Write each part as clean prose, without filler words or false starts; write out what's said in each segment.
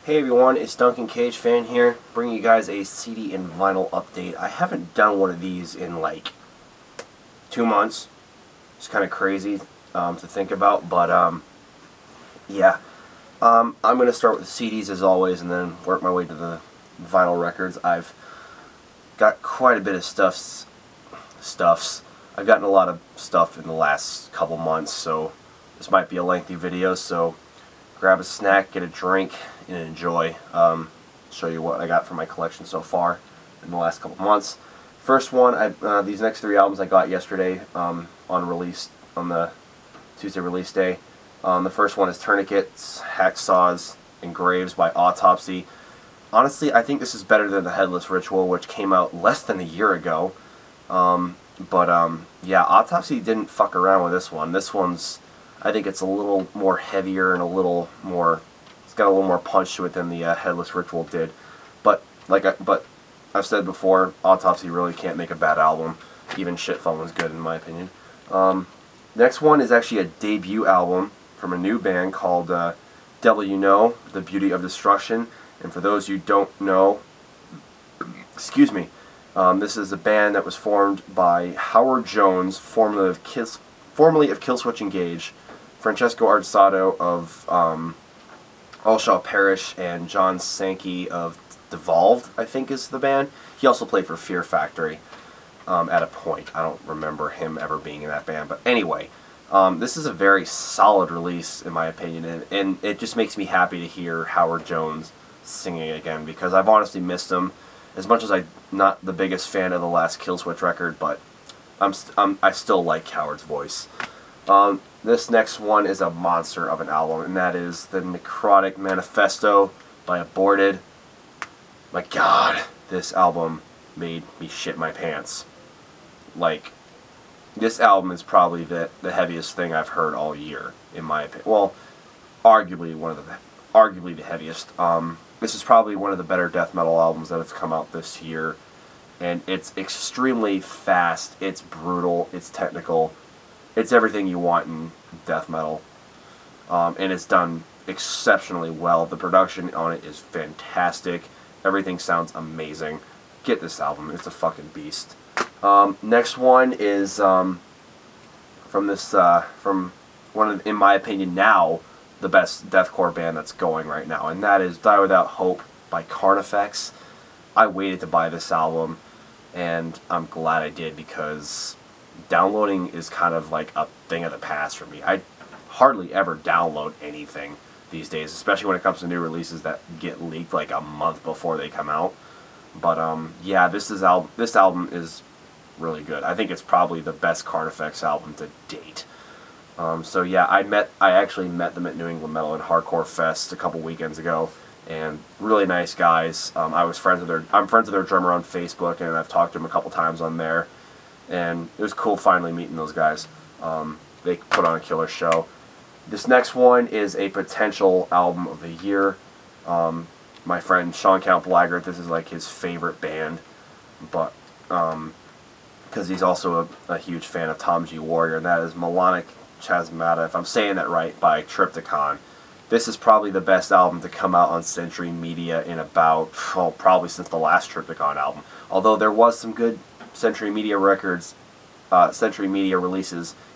Hey everyone, it's Duncan Cage Fan here, bringing you guys a CD and vinyl update. I haven't done one of these in like 2 months. It's kind of crazy to think about, but yeah. I'm going to start with the CDs as always and then work my way to the vinyl records. I've got quite a bit of stuffs. I've gotten a lot of stuff in the last couple months, so this might be a lengthy video, so grab a snack, get a drink, and enjoy. Show you what I got from my collection so far in the last couple months. First one, these next 3 albums I got yesterday on the Tuesday release day. The first one is Tourniquets, Hacksaws, and Graves by Autopsy. Honestly, I think this is better than The Headless Ritual, which came out less than a year ago. Yeah, Autopsy didn't fuck around with this one. This one's, I think it's a little more heavier and a little more, it's got a little more punch to it than the Headless Ritual did. But I've said before, Autopsy really can't make a bad album. Even Shit Phone was good in my opinion. Next one is actually a debut album from a new band called Devil You Know, The Beauty of Destruction. And for those who don't know, excuse me, this is a band that was formed by Howard Jones, formerly of Killswitch Engage, Francesco Arsato of All Shall Perish, and John Sankey of Devolved, I think is the band. He also played for Fear Factory at a point. I don't remember him ever being in that band, but anyway, this is a very solid release in my opinion, and it just makes me happy to hear Howard Jones singing again, because I've honestly missed him. As much as I'm not the biggest fan of the last Killswitch record, but I still like Howard's voice. This next one is a monster of an album, and that is the Necrotic Manifesto by Aborted. My God, this album made me shit my pants. Like, this album is probably the heaviest thing I've heard all year, in my opinion. Well, arguably the heaviest. This is probably one of the better death metal albums that has come out this year, and it's extremely fast, it's brutal, it's technical, it's everything you want in death metal, and it's done exceptionally well. The production on it is fantastic, everything sounds amazing. Get this album, it's a fucking beast. Next one is from one of, in my opinion now, the best deathcore band that's going right now, and that is Die Without Hope by Carnifex. I waited to buy this album, and I'm glad I did, because downloading is kind of like a thing of the past for me. I hardly ever download anything these days, especially when it comes to new releases that get leaked like a month before they come out. But yeah, this album is really good. I think it's probably the best Carnifex album to date. So yeah, I actually met them at New England Metal and Hardcore Fest a couple weekends ago, and really nice guys. I'm friends with their drummer on Facebook, and I've talked to him a couple times on there, and it was cool finally meeting those guys. They put on a killer show. This next one is a potential album of the year. My friend Sean Count Blaggart, this is like his favorite band, but because he's also a huge fan of Tom G. Warrior, and that is Melodic Chasmata, if I'm saying that right, by Triptykon. This is probably the best album to come out on Century Media in about, well, probably since the last Triptykon album. Although there was some good Century Media releases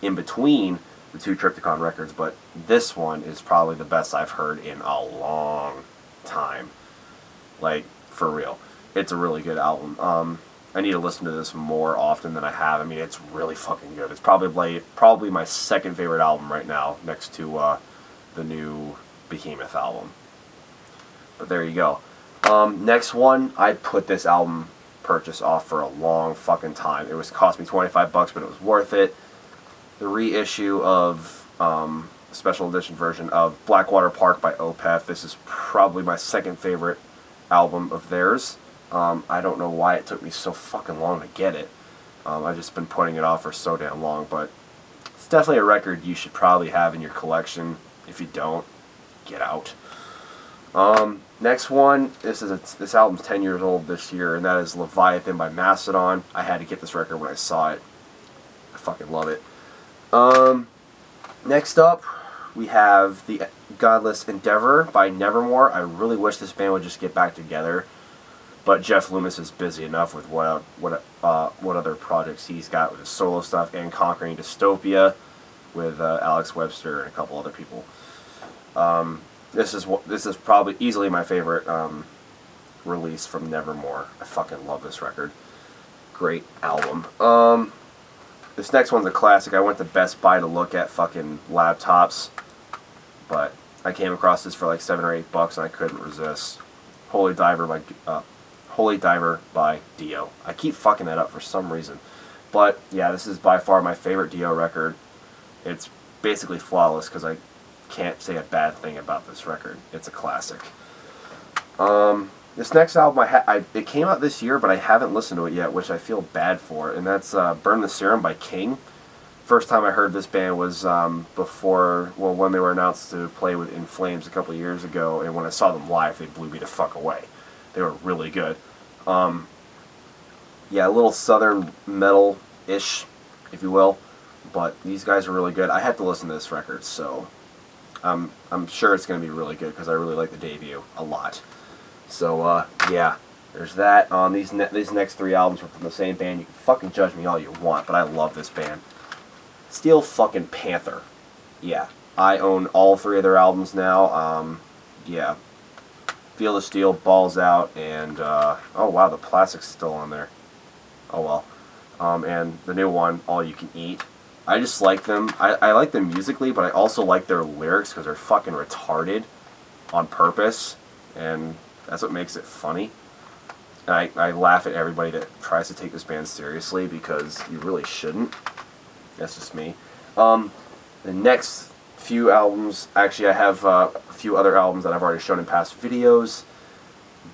in between the 2 Triptykon records, but this one is probably the best I've heard in a long time. Like, for real. It's a really good album. I need to listen to this more often than I have. I mean, it's really fucking good. It's probably my second favorite album right now, next to the new Behemoth album. But there you go. Next one, I put this album purchase off for a long fucking time. It cost me $25, but it was worth it. The reissue of special edition version of Blackwater Park by Opeth. This is probably my second favorite album of theirs. I don't know why it took me so fucking long to get it. I've just been putting it off for so damn long, but it's definitely a record you should probably have in your collection. If you don't, get out. Next one, this album's 10 years old this year, and that is Leviathan by Mastodon. I had to get this record when I saw it. I fucking love it. Next up, we have the Godless Endeavor by Nevermore. I really wish this band would just get back together, but Jeff Loomis is busy enough with what other projects he's got with his solo stuff and Conquering Dystopia with Alex Webster and a couple other people. This is probably easily my favorite release from Nevermore. I fucking love this record. Great album. This next one's a classic. I went to Best Buy to look at fucking laptops, but I came across this for like $7 or $8 and I couldn't resist. Holy Diver by Dio. I keep fucking that up for some reason. But yeah, this is by far my favorite Dio record. It's basically flawless because I can't say a bad thing about this record. It's a classic. This next album, it came out this year, but I haven't listened to it yet, which I feel bad for, and that's Burn the Serum by King. First time I heard this band was when they were announced to play with In Flames a couple of years ago, and when I saw them live, they blew me the fuck away. They were really good. Yeah, a little southern metal-ish, if you will, but these guys are really good. I had to listen to this record, so I'm sure it's going to be really good because I really like the debut a lot. So, yeah, there's that. These next three albums are from the same band. You can fucking judge me all you want, but I love this band. Steel fucking Panther. Yeah, I own all three of their albums now. Yeah, Feel the Steel, Balls Out, and, oh wow, the plastic's still on there. Oh well. And the new one, All You Can Eat. I just like them. I like them musically, but I also like their lyrics because they're fucking retarded on purpose, and that's what makes it funny. And I laugh at everybody that tries to take this band seriously because you really shouldn't. That's just me. The next few albums, actually I have a few other albums that I've already shown in past videos,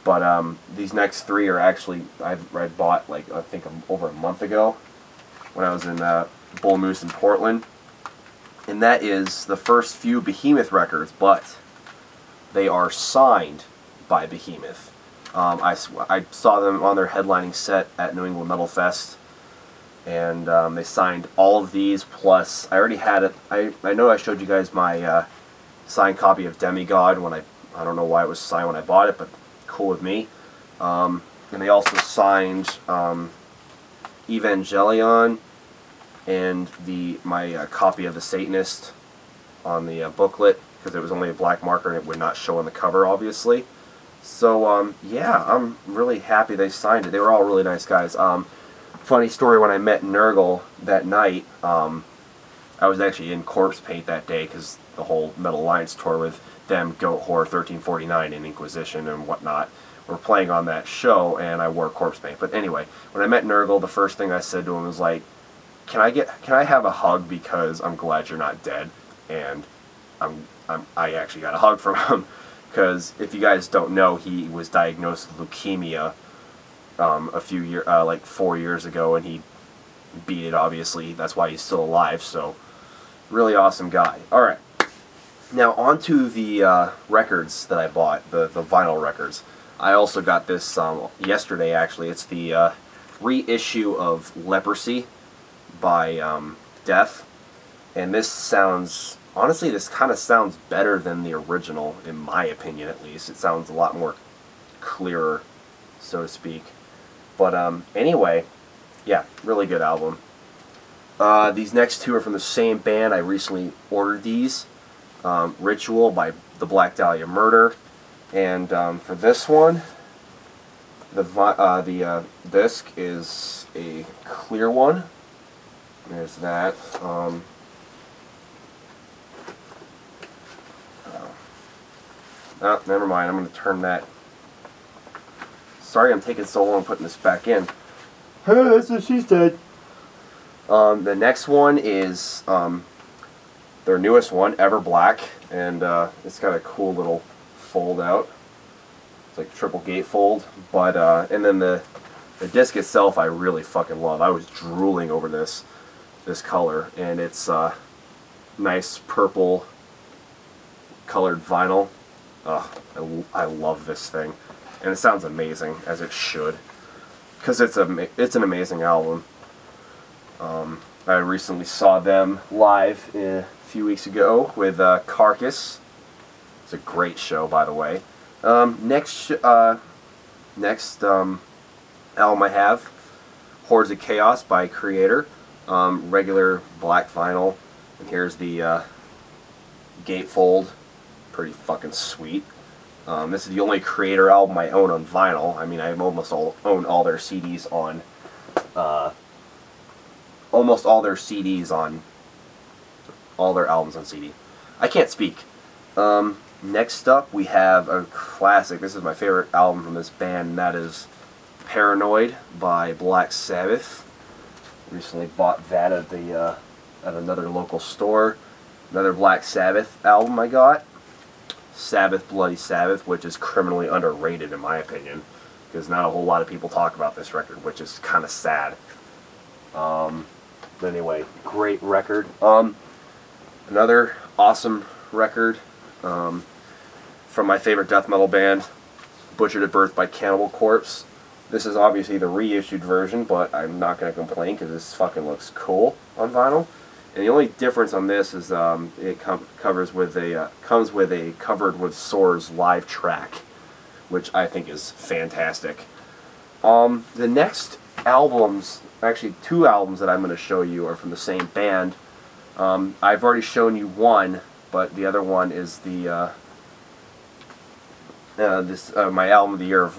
but these next three are actually I bought like I think over a month ago when I was in Bull Moose in Portland, and that is the first few Behemoth records, but they are signed by Behemoth. I saw them on their headlining set at New England Metal Fest, and they signed all of these, plus I already had it. I know I showed you guys my signed copy of Demigod when I don't know why it was signed when I bought it, but cool with me. And they also signed Evangelion and my copy of The Satanist on the booklet, because it was only a black marker and it would not show on the cover, obviously. So, yeah, I'm really happy they signed it. They were all really nice guys. Funny story, when I met Nurgle that night, I was actually in Corpse Paint that day, because the whole Metal Alliance tour with them, Goatwhore, 1349, and Inquisition and whatnot were playing on that show, and I wore Corpse Paint. But anyway, when I met Nurgle, the first thing I said to him was like, can I have a hug, because I'm glad you're not dead? And I actually got a hug from him, because if you guys don't know, he was diagnosed with leukemia a few years, like 4 years ago, and he beat it, obviously. That's why he's still alive, so really awesome guy. Alright, now on to the records that I bought, the vinyl records. I also got this yesterday, actually. It's the reissue of Leprosy by Death, and this sounds, honestly, this kind of sounds better than the original, in my opinion at least. It sounds a lot more clearer, so to speak. But anyway, yeah, really good album. These next two are from the same band. I recently ordered these. Ritual by the Black Dahlia Murder. And for this one, the disc is a clear one. There's that. Oh, never mind. I'm going to turn that. Sorry I'm taking so long putting this back in. Hey, that's what she said. The next one is their newest one, Ever Black, and it's got a cool little fold out. It's like triple gatefold, but and then the disc itself I really fucking love. I was drooling over this color, and it's nice purple colored vinyl. I love this thing, and it sounds amazing, as it should, because it's an amazing album. I recently saw them live a few weeks ago with Carcass. It's a great show, by the way. Next album I have, Hordes of Chaos by Kreator. Regular black vinyl. And here's the gatefold. Pretty fucking sweet. This is the only Kreator album I own on vinyl. I mean, I almost own all their CDs on... almost all their CDs on... all their albums on CD. I can't speak. Next up, we have a classic. This is my favorite album from this band, and that is Paranoid by Black Sabbath. Recently bought that at another local store. Another Black Sabbath album I got. Sabbath Bloody Sabbath, which is criminally underrated in my opinion, because not a whole lot of people talk about this record, which is kind of sad. But anyway, great record. Another awesome record from my favorite death metal band, Butchered at Birth by Cannibal Corpse. This is obviously the reissued version, but I'm not going to complain because this fucking looks cool on vinyl. And the only difference on this is it comes with a Covered with Sores live track, which I think is fantastic. The next albums, actually 2 albums that I'm going to show you are from the same band. I've already shown you one, but the other one is the my album of the year of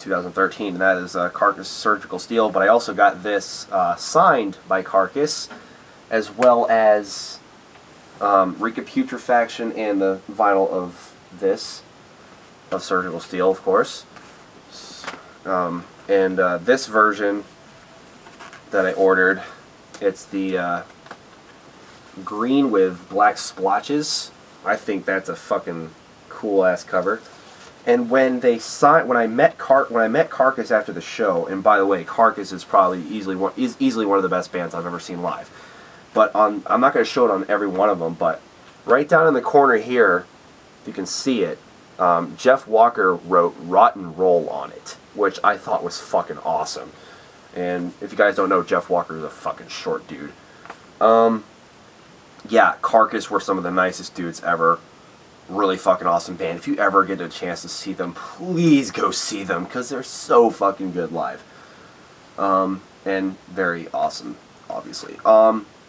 2013, and that is Carcass Surgical Steel. But I also got this signed by Carcass, as well as Rika Putrefaction and the vinyl of this, of Surgical Steel, of course. This version that I ordered, it's the green with black splotches. I think that's a fucking cool ass cover. And when I met Carcass after the show, and by the way, Carcass is probably easily one of the best bands I've ever seen live. But I'm not going to show it on every one of them, but right down in the corner here, you can see it. Jeff Walker wrote Rotten Roll on it, which I thought was fucking awesome. And if you guys don't know, Jeff Walker is a fucking short dude. Yeah, Carcass were some of the nicest dudes ever. Really fucking awesome band. If you ever get a chance to see them, please go see them, because they're so fucking good live. And very awesome, obviously.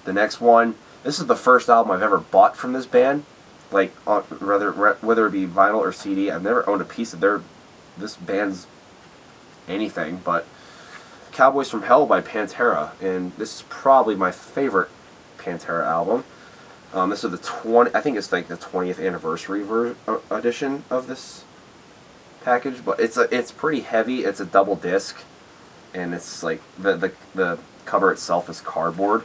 The next one, this is the first album I've ever bought from this band. Like, whether it be vinyl or CD, I've never owned a piece of this band's anything, but Cowboys from Hell by Pantera, and this is probably my favorite Pantera album. This is I think it's like the 20th anniversary edition of this package, but it's pretty heavy. It's a double disc, and it's like the cover itself is cardboard.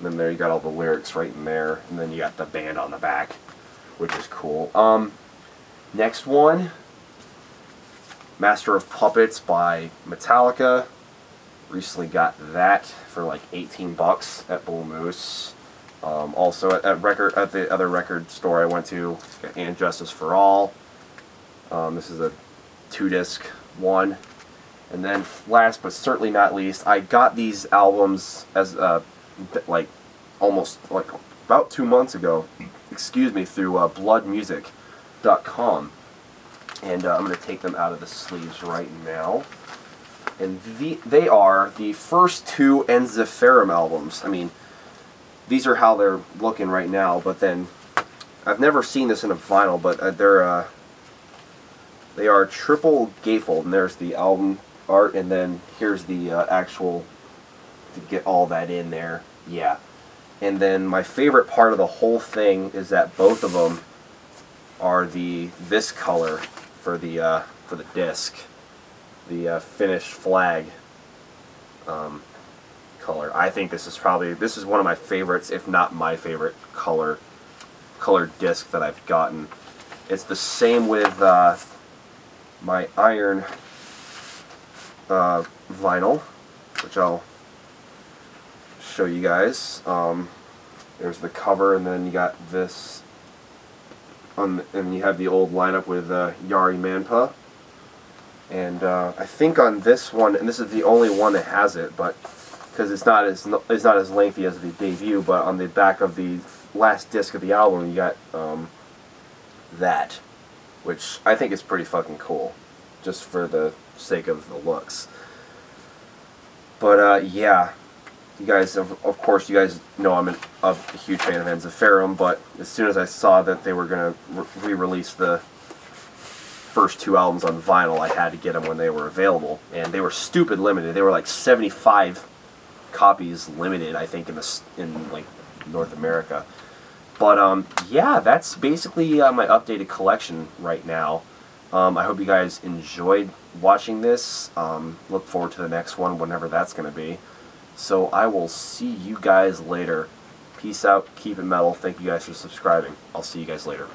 And then there you got all the lyrics right in there, and then you got the band on the back, which is cool. Next one, Master of Puppets by Metallica. Recently got that for like 18 bucks at Bull Moose. Also at the other record store I went to, And Justice for All. This is a 2-disc one. And then last but certainly not least, I got these albums as about 2 months ago, excuse me, through bloodmusic.com. And I'm going to take them out of the sleeves right now. And they are the first 2 Enziferum albums. I mean, these are how they're looking right now, but then I've never seen this in a vinyl, but they are triple gatefold, and there's the album art, and then here's the actual, to get all that in there, yeah. And then my favorite part of the whole thing is that both of them are this color for the disc, the Finnish flag color. I think this is one of my favorites, if not my favorite colored disc that I've gotten. It's the same with my Iron vinyl, which I'll show you guys. There's the cover, and then you got this, and you have the old lineup with Jari Manpa. And I think on this one, and this is the only one that has it, but because it's not as lengthy as the debut, but on the back of the last disc of the album, you got that, which I think is pretty fucking cool, just for the sake of the looks. But yeah, you guys, of course, you guys know I'm a huge fan of Ensiferum, but as soon as I saw that they were going to re-release the first 2 albums on vinyl, I had to get them when they were available, and they were stupid limited. They were like 75 copies limited, I think, in like North America. But yeah, that's basically my updated collection right now. I hope you guys enjoyed watching this. Look forward to the next one, whenever that's going to be. So I will see you guys later. Peace out, keep it metal. Thank you guys for subscribing. I'll see you guys later.